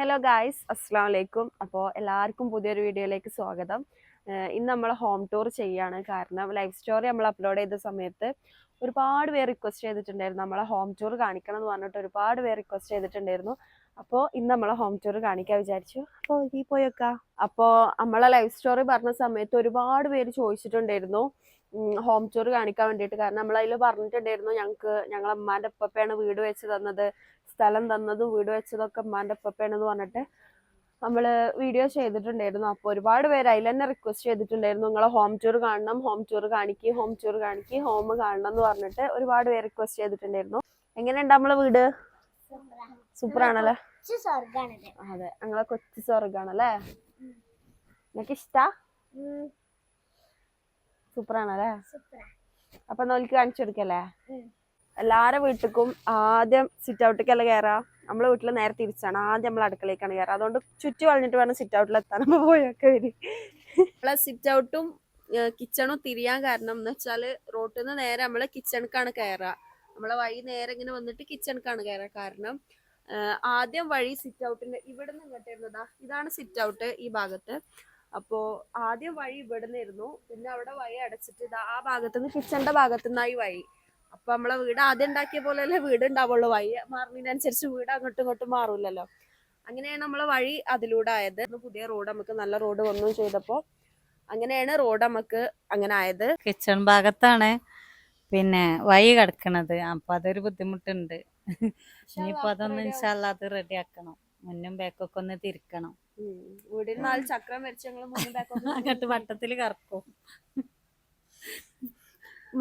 Hello guys, അസ്സാം വലൈക്കും. അപ്പോൾ എല്ലാവർക്കും പുതിയൊരു വീഡിയോയിലേക്ക് സ്വാഗതം. ഇന്ന് നമ്മൾ ഹോം ടൂർ ചെയ്യാണ്. കാരണം ലൈഫ് സ്റ്റോറി നമ്മൾ അപ്ലോഡ് ചെയ്ത സമയത്ത് ഒരുപാട് പേര് റിക്വസ്റ്റ് ചെയ്തിട്ടുണ്ടായിരുന്നു നമ്മളെ ഹോം ടൂർ കാണിക്കണം എന്ന് പറഞ്ഞിട്ട് ഒരുപാട് പേര് റിക്വസ്റ്റ് ചെയ്തിട്ടുണ്ടായിരുന്നു. അപ്പോൾ ഇന്ന് നമ്മളെ ഹോം ടൂർ കാണിക്കാൻ വിചാരിച്ചു. അപ്പോൾ ഈ പോയൊക്കെ അപ്പോൾ നമ്മളെ ലൈഫ് സ്റ്റോറി പറഞ്ഞ സമയത്ത് ഒരുപാട് പേര് ചോദിച്ചിട്ടുണ്ടായിരുന്നു ഹോം ടൂർ കാണിക്കാൻ വേണ്ടിയിട്ട്. കാരണം നമ്മളതിൽ പറഞ്ഞിട്ടുണ്ടായിരുന്നു ഞങ്ങളെ അമ്മാൻ്റെ ഉപ്പയാണ് വീട് വെച്ച് തന്നത്, സ്ഥലം തന്നതും വീട് വെച്ചതൊക്കെ ഉമ്മാൻ്റെ ഉപ്പയാണെന്ന് പറഞ്ഞിട്ട് നമ്മൾ വീഡിയോ ചെയ്തിട്ടുണ്ടായിരുന്നു. അപ്പോൾ ഒരുപാട് പേര് അതിൽ തന്നെ റിക്വസ്റ്റ് ചെയ്തിട്ടുണ്ടായിരുന്നു നിങ്ങളെ ഹോം ടൂർ കാണണം, ഹോം ടൂർ കാണിക്കുക, ഹോം ടൂർ കാണിക്കുക, ഹോം കാണണം എന്ന് പറഞ്ഞിട്ട് ഒരുപാട് പേര് റിക്വസ്റ്റ് ചെയ്തിട്ടുണ്ടായിരുന്നു. എങ്ങനെയുണ്ട് നമ്മളെ വീട്? സൂപ്പറാണല്ലേ? അതെ, ഞങ്ങളെ കൊച്ചു സ്വർഗാണല്ലേ? നിനക്ക് ഇഷ്ടാ? സൂപ്പറാണല്ലേ? അപ്പൊ നോക്കി കാണിച്ചു കൊടുക്കല്ലേ? എല്ലാവരുടെ വീട്ടിലും ആദ്യം സിറ്റ് ഔട്ടിലേക്കല്ല കയറാ. നമ്മളെ വീട്ടിൽ നേരെ തിരിച്ചാണ്, ആദ്യം നമ്മൾ അടുക്കളേക്കാണ് കയറാം. അതുകൊണ്ട് ചുറ്റി വളഞ്ഞിട്ട് വേണം സിറ്റ് ഔട്ടിൽ എത്താൻ. നമ്മൾ പോയൊക്കെ വരും. നമ്മളെ സിറ്റ് ഔട്ടും കിച്ചണും തിരിയാൻ കാരണം എന്ന് വെച്ചാല് റോട്ടിൽ നിന്ന് നേരെ നമ്മള് കിച്ചണിക്കാണ് കയറുക. നമ്മളെ വഴി നേരെ ഇങ്ങനെ വന്നിട്ട് കിച്ചണിക്കാണ് കയറുക. കാരണം ആദ്യം വഴി സിറ്റ് ഔട്ടിന്റെ ഇവിടെ നിന്ന് ഇങ്ങോട്ടായിരുന്നതാ. ഇതാണ് സിറ്റ് ഔട്ട് ഈ ഭാഗത്ത്. അപ്പോ ആദ്യം വഴി ഇവിടെ നിന്നായിരുന്നു, പിന്നെ അവിടെ വഴി അടച്ചിട്ട് ഇതാ ആ ഭാഗത്തുനിന്ന് കിച്ചണിന്റെ ഭാഗത്തുനിന്നായി വഴി. അപ്പൊ നമ്മളെ വീട് ആദ്യം ഉണ്ടാക്കിയ പോലെയല്ലേ വീട് ഉണ്ടാവുള്ളൂ. വഴി മാറുന്നതിനനുസരിച്ച് വീട് അങ്ങോട്ടും ഇങ്ങോട്ടും മാറൂലല്ലോ. അങ്ങനെയാണ് നമ്മളെ വഴി അതിലൂടെ ആയത്. പുതിയ റോഡ് നമുക്ക് നല്ല റോഡ് വന്നു ചെയ്തപ്പോ അങ്ങനെയാണ് റോഡ് നമുക്ക് അങ്ങനെ ആയത്. കിച്ചൺ ഭാഗത്താണ് പിന്നെ വഴി കിടക്കണത്. അപ്പൊ അതൊരു ബുദ്ധിമുട്ടുണ്ട്. ഇനിയിപ്പോ അതൊന്ന് ഇൻഷാല്ലാ അത് റെഡി ആക്കണം. മുന്നും ബാക്കൊക്കെ ഒന്ന് തിരിക്കണം. വീടിന് 4 ചക്രം വരച്ച് ഞങ്ങൾ മുന്നും ബാക്കൊക്കെ അങ്ങോട്ട് വട്ടത്തില് കറക്കും.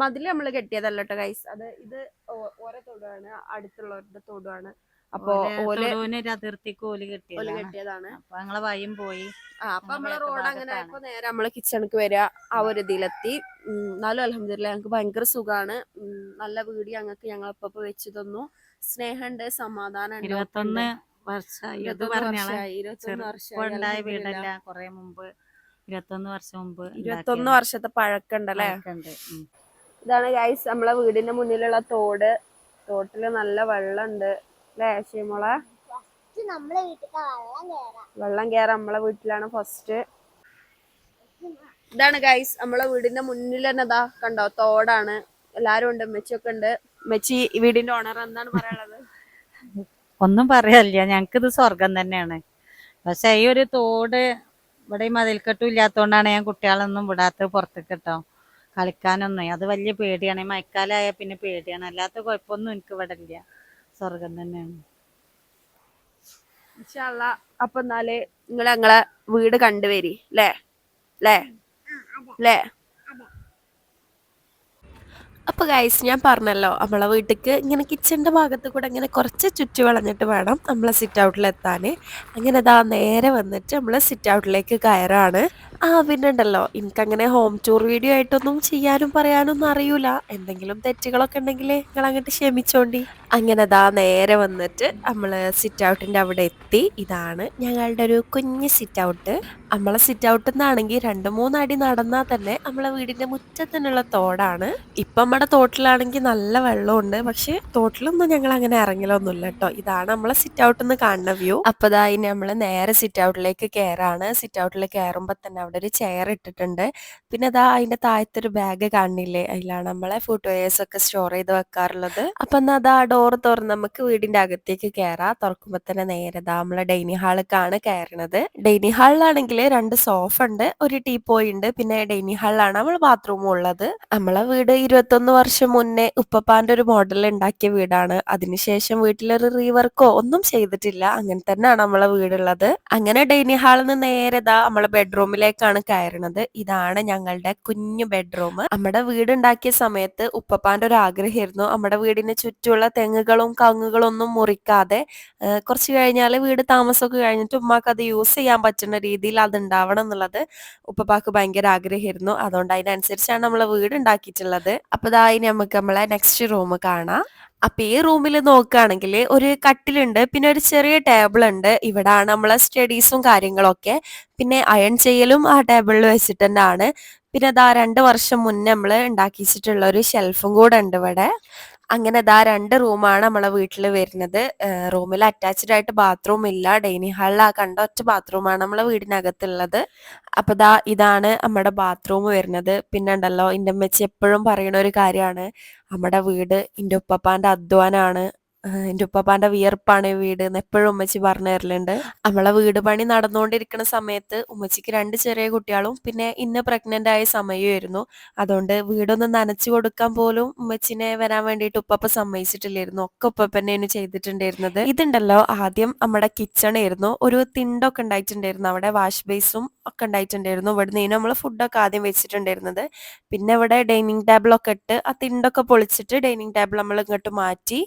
മതില് നമ്മള് കെട്ടിയതല്ല കേട്ടോ ഗൈസ്. ഇത് ഓരോ തൊടുവാണ്, അടുത്തുള്ളവരുടെ തൊടുവാണ്. അപ്പൊ ഒരു അതിർത്തിക്ക് ഓല് കെട്ടിയതാണ്. അപ്പൊ ഞങ്ങളെ വഴിയും പോയി. അപ്പൊ നമ്മളെ റോഡ് അങ്ങനെ ആയപ്പോ നേരെ നമ്മള് കിച്ചണിക്ക് വരിക. ആ ഒരു ഇതിലെത്തി. എന്നാലും അൽഹംദുലില്ലാ ഞങ്ങക്ക് ഭയങ്കര സുഖാണ്. നല്ല വീട് ഞങ്ങൾക്ക് വെച്ച് തന്നു. സ്നേഹമുണ്ട്, സമാധാനം. 21 വർഷമായി. 21 വർഷമായി വീടല്ല, കൊറേ മുമ്പ് 21 വർഷം മുമ്പ് 21 വർഷത്തെ പഴക്കണ്ടല്ലേ? ഇതാണ് ഗൈസ് നമ്മളെ വീടിന്റെ മുന്നിലുള്ള തോട്. തോട്ടില് നല്ല വെള്ളമുണ്ട് അല്ലേ ശിമോളെ? വെള്ളം കയറാൻ നമ്മളെ വീട്ടിലാണ് ഫസ്റ്റ്. ഇതാണ് ഗൈസ് നമ്മളെ വീടിന്റെ മുന്നിൽ തന്നെ ഇതാ കണ്ടോ തോടാണ്. എല്ലാരും ഉണ്ട്, മെച്ചിയൊക്കെ ഉണ്ട്. മെച്ചി വീടിന്റെ ഓണർ, എന്താണ് പറയാനുള്ളത്? ഒന്നും പറയാനില്ല, ഞങ്ങക്കിത് സ്വർഗം തന്നെയാണ്. പക്ഷെ ഈ ഒരു തോട് ഇവിടെ ഈ മതിൽക്കെട്ടും ഇല്ലാത്തോണ്ടാണ് ഞാൻ കുട്ടികളൊന്നും വിടാത്ത പുറത്തേക്ക് കേട്ടോ കളിക്കാനൊന്നും. അത് വലിയ പേടിയാണ്. മഴക്കാലമായ പിന്നെ പേടിയാണ്. അല്ലാത്ത കുഴപ്പമൊന്നും എനിക്ക് ഇവിടെ ഇല്ല. സ്വർഗം തന്നെയാണ്. ഇൻഷാ അല്ലാ. അപ്പൊ എന്നാല് ഞങ്ങളെ വീട് കണ്ടുവരി ല്ലേ ല്ലേ ല്ലേ? അപ്പോൾ ഗൈസ് ഞാൻ പറഞ്ഞല്ലോ നമ്മളെ വീട്ടിലേക്ക് ഇങ്ങനെ കിച്ചൻ്റെ ഭാഗത്ത് കൂടെ ഇങ്ങനെ കുറച്ച് ചുറ്റി വളഞ്ഞിട്ട് വേണം നമ്മളെ സിറ്റ് ഔട്ടിലെത്താൻ. അങ്ങനെ ഇതാ നേരെ വന്നിട്ട് നമ്മൾ സിറ്റ് ഔട്ടിലേക്ക് കയറാണ്. പിന്നെ ഉണ്ടല്ലോ, എനിക്കങ്ങനെ ഹോം ടൂർ വീഡിയോ ആയിട്ടൊന്നും ചെയ്യാനും പറയാനൊന്നും അറിയൂല. എന്തെങ്കിലും തെറ്റുകളൊക്കെ ഉണ്ടെങ്കിൽ നിങ്ങൾ അങ്ങോട്ട് ക്ഷമിച്ചോണ്ടി. അങ്ങനെ ഇതാ നേരെ വന്നിട്ട് നമ്മൾ സിറ്റ് ഔട്ടിൻ്റെ അവിടെ എത്തി. ഇതാണ് ഞങ്ങളുടെ ഒരു കുഞ്ഞ് സിറ്റ് ഔട്ട്. നമ്മളെ സിറ്റ് ഔട്ടിൽ നിന്നാണെങ്കിൽ 2-3 അടി നടന്നാൽ തന്നെ നമ്മളെ വീടിൻ്റെ മുറ്റത്തിനുള്ള തോടാണ്. ഇപ്പം നമ്മുടെ തോട്ടിലാണെങ്കിൽ നല്ല വെള്ളമുണ്ട്. പക്ഷെ തോട്ടിലൊന്നും ഞങ്ങൾ അങ്ങനെ ഇറങ്ങലൊന്നുമില്ല കേട്ടോ. ഇതാണ് നമ്മളെ സിറ്റ് ഔട്ടിൽ നിന്ന് കാണുന്ന വ്യൂ. അപ്പോൾ ഇതാ ഇനി നമ്മൾ നേരെ സിറ്റ് ഔട്ടിലേക്ക് കയറാണ്. സിറ്റ് ഔട്ടിൽ കയറുമ്പോൾ തന്നെ അവിടെ ഒരു ചെയർ ഇട്ടിട്ടുണ്ട്. പിന്നെ ഇതാ അതിൻ്റെ താഴത്തൊരു ബാഗ് കാണില്ലേ, അതിലാണ് നമ്മളെ ഫോട്ടോയേഴ്സ് ഒക്കെ സ്റ്റോർ ചെയ്ത് വെക്കാറുള്ളത്. അപ്പം എന്നാൽ അതാ ഡോർ തുറന്ന് നമുക്ക് വീടിൻ്റെ അകത്തേക്ക് കയറാം. തുറക്കുമ്പോൾ തന്നെ നേരെ ഇതാ നമ്മളെ ഡൈനിങ് ഹാളിലേക്കാണ് കയറുന്നത്. ഡൈനിങ് ഹാളിലാണെങ്കിൽ 2 സോഫ ഉണ്ട്, ഒരു ടീപ്പോയ് ഉണ്ട്, പിന്നെ ഡൈനിങ് ഹാളിലാണ് നമ്മൾ ബാത്റൂമും ഉള്ളത്. നമ്മളെ വീട് 21 വർഷം മുന്നേ ഉപ്പപ്പാന്റെ ഒരു മോഡൽ ഉണ്ടാക്കിയ വീടാണ്. അതിനുശേഷം വീട്ടിലൊരു റീവർക്കോ ഒന്നും ചെയ്തിട്ടില്ല. അങ്ങനെ തന്നെയാണ് നമ്മളെ വീടുള്ളത്. അങ്ങനെ ഡൈനിങ് ഹാളിൽ നിന്ന് നേരെ ഇതാ നമ്മളെ ബെഡ്റൂമിലേക്കാണ് കയറുന്നത്. ഇതാണ് ഞങ്ങളുടെ കുഞ്ഞു ബെഡ്റൂം. നമ്മുടെ വീട് ഉണ്ടാക്കിയ സമയത്ത് ഉപ്പപ്പാന്റെ ഒരു ആഗ്രഹമായിരുന്നു നമ്മുടെ വീടിന് ചുറ്റുമുള്ള തെങ്ങുകളും കവുങ്ങുകളും ഒന്നും മുറിക്കാതെ കുറച്ച് കഴിഞ്ഞാൽ വീട് താമസമൊക്കെ കഴിഞ്ഞിട്ട് ഉമ്മാക്ക് അത് യൂസ് ചെയ്യാൻ പറ്റുന്ന രീതിയിൽ അത് ഉണ്ടാവണം എന്നുള്ളത് ഉപ്പപ്പാക്ക് ഭയങ്കര ആഗ്രഹമായിരുന്നു. അതുകൊണ്ട് അതിനനുസരിച്ചാണ് നമ്മളെ വീട് ഉണ്ടാക്കിയിട്ടുള്ളത്. അപ്പൊ ഇതാ ഇനി നമുക്ക് നമ്മളെ നെക്സ്റ്റ് റൂം കാണാം. അപ്പൊ ഈ റൂമിൽ നോക്കുകയാണെങ്കിൽ ഒരു കട്ടിലുണ്ട്, പിന്നെ ഒരു ചെറിയ ടേബിൾ ഉണ്ട്. ഇവിടാണ് നമ്മളെ സ്റ്റഡീസും കാര്യങ്ങളൊക്കെ. പിന്നെ അയൺ ചെയ്യലും ആ ടേബിളിൽ വെച്ചിട്ട് തന്നെയാണ്. പിന്നെ അതാ 2 വർഷം മുന്നേ നമ്മൾ ഉണ്ടാക്കിച്ചിട്ടുള്ള ഒരു ഷെൽഫും കൂടെ ഉണ്ട് ഇവിടെ. അങ്ങനെ ദാ 2 റൂമാണ് നമ്മളെ വീട്ടില് വരുന്നത്. റൂമിൽ അറ്റാച്ച്ഡ് ആയിട്ട് ബാത്റൂം ഇല്ല. ഡൈനിങ് ഹാളിൽ ആ കണ്ട ഒറ്റ ബാത്റൂമാണ് നമ്മളെ വീടിനകത്തുള്ളത്. അപ്പൊ ദാ ഇതാണ് നമ്മുടെ ബാത്റൂം വരുന്നത്. പിന്നെ ഉണ്ടല്ലോ ഇന്റെ ഉമ്മച്ചി എപ്പോഴും പറയുന്ന ഒരു കാര്യമാണ്, നമ്മുടെ വീട് ഇന്റെ ഉപ്പപ്പാന്റെ അധ്വാനാണ്, എന്റെ ഉപ്പപ്പാന്റെ വിയർപ്പാണ് ഈ വീട് എന്ന് എപ്പോഴും ഉമ്മച്ചി പറഞ്ഞു തരലുണ്ട്. നമ്മളെ വീട് പണി നടന്നുകൊണ്ടിരിക്കുന്ന സമയത്ത് ഉമ്മച്ചിക്ക് 2 ചെറിയ കുട്ടികളും പിന്നെ ഇന്ന് പ്രഗ്നന്റ് ആയ സമയമായിരുന്നു. അതുകൊണ്ട് വീടൊന്ന് നനച്ചു കൊടുക്കാൻ പോലും ഉമ്മച്ചിനെ വരാൻ വേണ്ടിയിട്ട് ഉപ്പപ്പ സമ്മതിച്ചിട്ടില്ലായിരുന്നു. ഒക്കെ ഉപ്പപ്പ തന്നെയാണ് ചെയ്തിട്ടുണ്ടായിരുന്നത്. ഇതുണ്ടല്ലോ ആദ്യം നമ്മുടെ കിച്ചൺ ആയിരുന്നു. ഒരു തിണ്ടൊക്കെ ഉണ്ടായിട്ടുണ്ടായിരുന്നു, അവിടെ വാഷ് ബേസും ഒക്കെ ഉണ്ടായിട്ടുണ്ടായിരുന്നു. ഇവിടുന്ന് നമ്മൾ ഫുഡൊക്കെ ആദ്യം വെച്ചിട്ടുണ്ടായിരുന്നത്. പിന്നെ ഇവിടെ ഡൈനിങ് ടേബിളൊക്കെ ഇട്ട് ആ തിണ്ടൊക്കെ പൊളിച്ചിട്ട് ഡൈനിങ് ടേബിൾ നമ്മൾ ഇങ്ങോട്ട് മാറ്റി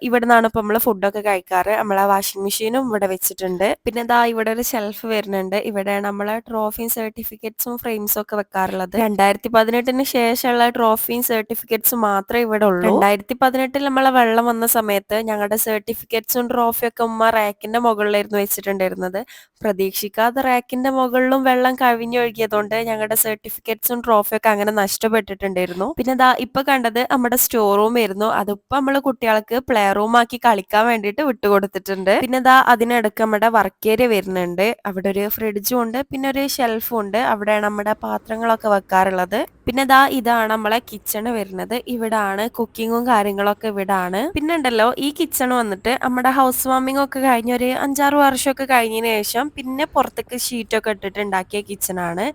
ഇവിടെ നിന്നാണ് ഇപ്പൊ നമ്മള് ഫുഡൊക്കെ കഴിക്കാറ്. നമ്മളെ വാഷിംഗ് മെഷീനും ഇവിടെ വെച്ചിട്ടുണ്ട്. പിന്നെ ഇതാ ഇവിടെ ഒരു ഷെൽഫ് വരുന്നുണ്ട്. ഇവിടെയാണ് നമ്മളെ ട്രോഫിയും സർട്ടിഫിക്കറ്റ്സും ഫ്രെയിംസും ഒക്കെ വെക്കാറുള്ളത്. 2018 ശേഷമുള്ള ട്രോഫിയും സർട്ടിഫിക്കറ്റ്സും മാത്രമേ ഇവിടെ ഉള്ളൂ. 2018 നമ്മളെ വെള്ളം വന്ന സമയത്ത് ഞങ്ങളുടെ സർട്ടിഫിക്കറ്റ്സും ട്രോഫിയും ഒക്കെ ഉമ്മ റാക്കിന്റെ മുകളിലായിരുന്നു വെച്ചിട്ടുണ്ടായിരുന്നത്. പ്രതീക്ഷിക്കാതെ റാക്കിന്റെ മുകളിലും വെള്ളം കവിഞ്ഞൊഴുകിയതുകൊണ്ട് ഞങ്ങളുടെ സർട്ടിഫിക്കറ്റ്സും ട്രോഫിയും ഒക്കെ അങ്ങനെ നഷ്ടപ്പെട്ടിട്ടുണ്ടായിരുന്നു. പിന്നെ ഇതാ ഇപ്പൊ കണ്ടത് നമ്മുടെ സ്റ്റോർ റൂം ആയിരുന്നു. അതിപ്പോ നമ്മള് കുട്ടികൾക്ക് പ്ലേ റൂം ആക്കി കളിക്കാൻ വേണ്ടിയിട്ട് വിട്ടുകൊടുത്തിട്ടുണ്ട്. പിന്നെ ഇതാ അതിനിടക്ക് നമ്മുടെ വർക്ക് ഏരിയ വരുന്നുണ്ട്. അവിടെ ഒരു ഫ്രിഡ്ജും ഉണ്ട്, പിന്നെ ഒരു ഷെൽഫും ഉണ്ട്. അവിടെയാണ് നമ്മുടെ പാത്രങ്ങളൊക്കെ വെക്കാറുള്ളത്. പിന്നെ ഇതാണ് നമ്മളെ കിച്ചണ് വരുന്നത്. ഇവിടാണ് കുക്കിങ്ങും കാര്യങ്ങളൊക്കെ ഇവിടാണ്. പിന്നെ ഉണ്ടല്ലോ ഈ കിച്ചൺ വന്നിട്ട് നമ്മുടെ ഹൗസ് വാമിംഗ് ഒക്കെ കഴിഞ്ഞ ഒരു 5-6 വർഷമൊക്കെ കഴിഞ്ഞതിന് ശേഷം പിന്നെ പുറത്തേക്ക് ഷീറ്റൊക്കെ ഇട്ടിട്ട് ഉണ്ടാക്കിയ കിച്ചണാണ്.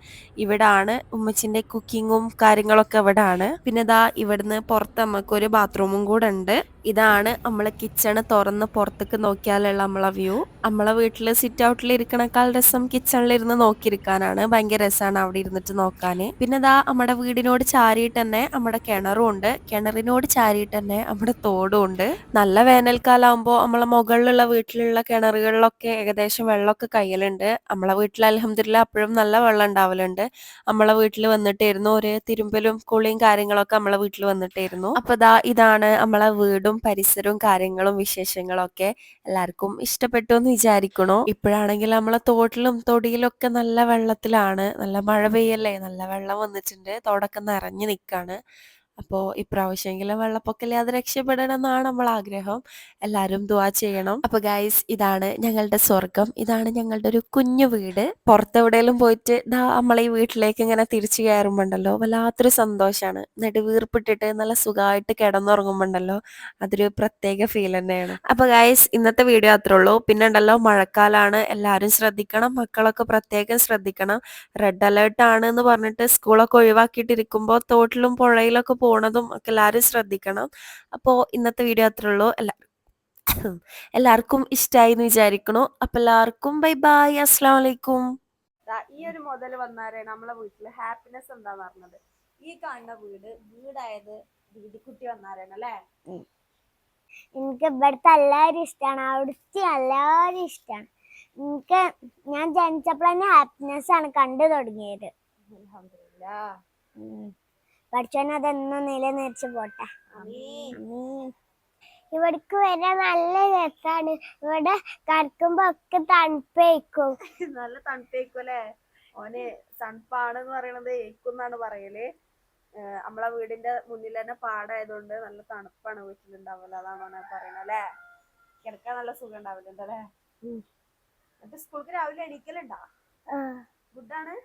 ഇവിടാണ് ഉമ്മച്ചിന്റെ കുക്കിങ്ങും കാര്യങ്ങളൊക്കെ ഇവിടാണ്. പിന്നെ ഇവിടുന്ന് പുറത്ത് നമുക്ക് ഒരു ബാത്റൂമും കൂടെ ഉണ്ട്. ഇതാണ് നമ്മളെ കിച്ചണ് തുറന്ന് പുറത്തേക്ക് നോക്കിയാലുള്ള നമ്മളെ വ്യൂ. നമ്മളെ വീട്ടില് സിറ്റ് ഔട്ടിൽ ഇരിക്കണേക്കാൾ രസം കിച്ചണിലിരുന്ന് നോക്കിയിരിക്കാനാണ്. ഭയങ്കര രസമാണ് അവിടെ ഇരുന്നിട്ട് നോക്കാന്. പിന്നെ നമ്മുടെ വീടിനോട് ചാരിയിട്ട് തന്നെ നമ്മുടെ കിണറും ഉണ്ട്. കിണറിനോട് ചാരിയിട്ട് തന്നെ നമ്മുടെ തോടും ഉണ്ട്. നല്ല വേനൽക്കാലാവുമ്പോൾ നമ്മളെ മുകളിലുള്ള വീട്ടിലുള്ള കിണറുകളിലൊക്കെ ഏകദേശം വെള്ളമൊക്കെ കയ്യലുണ്ട്. നമ്മളെ വീട്ടിൽ അൽഹംദുലില്ലാ അപ്പോഴും നല്ല വെള്ളം ഉണ്ടാവലുണ്ട്. നമ്മളെ വീട്ടിൽ വന്നിട്ടായിരുന്നു ഒരു തിരുമ്പലും കുളിയും കാര്യങ്ങളൊക്കെ നമ്മളെ വീട്ടിൽ വന്നിട്ടായിരുന്നു. അപ്പൊ ഇതാണ് നമ്മളെ വീടും പരിസരവും കാര്യങ്ങളും വിശേഷങ്ങളും ഒക്കെ. എല്ലാവർക്കും ഇഷ്ടപ്പെട്ടു എന്ന് വിചാരിക്കണു. ഇപ്പോഴാണെങ്കിൽ നമ്മളെ തോട്ടിലും തൊടിയിലും ഒക്കെ നല്ല വെള്ളത്തിലാണ്. നല്ല മഴ പെയ്യല്ലേ, നല്ല വെള്ളം വന്നിട്ടുണ്ട്. തോടൊക്കെ നിറഞ്ഞു നിൽക്കാണ്. അപ്പോൾ ഇപ്രാവശ്യമെങ്കിലും വെള്ളപ്പൊക്കമില്ലാതെ രക്ഷപ്പെടണം എന്നാണ് നമ്മൾ ആഗ്രഹം. എല്ലാവരും ദുആ ചെയ്യണം. അപ്പൊ ഗൈസ് ഇതാണ് ഞങ്ങളുടെ സ്വർഗം. ഇതാണ് ഞങ്ങളുടെ ഒരു കുഞ്ഞു വീട്. പുറത്തെവിടെയെങ്കിലും പോയിട്ട് നമ്മളെ ഈ വീട്ടിലേക്ക് ഇങ്ങനെ തിരിച്ചു കയറുമ്പോണ്ടല്ലോ വല്ലാത്തൊരു സന്തോഷമാണ്. നെടുവീർപ്പിട്ടിട്ട് നല്ല സുഖമായിട്ട് കിടന്നുറങ്ങുമ്പോണ്ടല്ലോ അതൊരു പ്രത്യേക ഫീൽ തന്നെയാണ്. അപ്പൊ ഗൈസ് ഇന്നത്തെ വീഡിയോ അത്രേ ഉള്ളൂ. പിന്നെ ഉണ്ടല്ലോ മഴക്കാലാണ്, എല്ലാവരും ശ്രദ്ധിക്കണം. മക്കളൊക്കെ പ്രത്യേകം ശ്രദ്ധിക്കണം. റെഡ് അലേർട്ട് ആണ് എന്ന് പറഞ്ഞിട്ട് സ്കൂളൊക്കെ ഒഴിവാക്കിയിട്ടിരിക്കുമ്പോൾ തോട്ടിലും പുഴയിലൊക്കെ പോണതും ഒക്കെ എല്ലാവരും ശ്രദ്ധിക്കണം. അപ്പോൾ ഇന്നത്തെ വീഡിയോ അത്രേ ഉള്ളൂ. എല്ലാവർക്കും ഇഷ്ടമായി എന്ന് വിചാരിക്കണു. അപ്പൊ എല്ലാവർക്കും ബൈ ബൈ, അസ്സലാമു അലൈക്കും. ഈ ഒരു മുതൽ വന്നാലേ നമ്മളെ വീട്ടില് ഹാപ്പിനെസ് എന്താന്ന് പറഞ്ഞത്. ഈ കാണുന്ന വീടായത് വീടിക്കുട്ടി വന്നാലാണ് അല്ലേ. എനിക്ക് ഇവിടുത്തെ എല്ലാവരും ഇഷ്ടമാണ്, അവിടുത്തെ എല്ലാവരും ഇഷ്ടമാണ്. എനിക്ക് ഞാൻ ജനിച്ചപ്പോൾ തന്നെ ഹാപ്പിനെസ് ആണ് കണ്ടു തുടങ്ങിയത്. പഠിച്ചോനെ അതെന്നും നിലനിർച്ച് പോട്ടെ. ഇവിടേക്ക് വരാൻ നല്ല രസാണ്. ഇവിടെ കടക്കുമ്പോ ഒക്കെ തണുപ്പേക്കും. നല്ല തണുപ്പേക്കും അല്ലേ. ഓന് തണുപ്പാണെന്ന് പറയണത് ഏക്കുന്നാണ് പറയല്. നമ്മളെ വീടിന്റെ മുന്നിൽ തന്നെ പാടായതുകൊണ്ട് നല്ല തണുപ്പാണ് വീട്ടിലുണ്ടാവില്ല, അതാണ് ഓനെ പറയണത് അല്ലേ. കിടക്കാൻ നല്ല സുഖം ഉണ്ടാവില്ലുണ്ട് അല്ലേ. എന്നിട്ട് സ്കൂൾക്ക് രാവിലെ എണീക്കലുണ്ടാ? ഗുഡാണ്.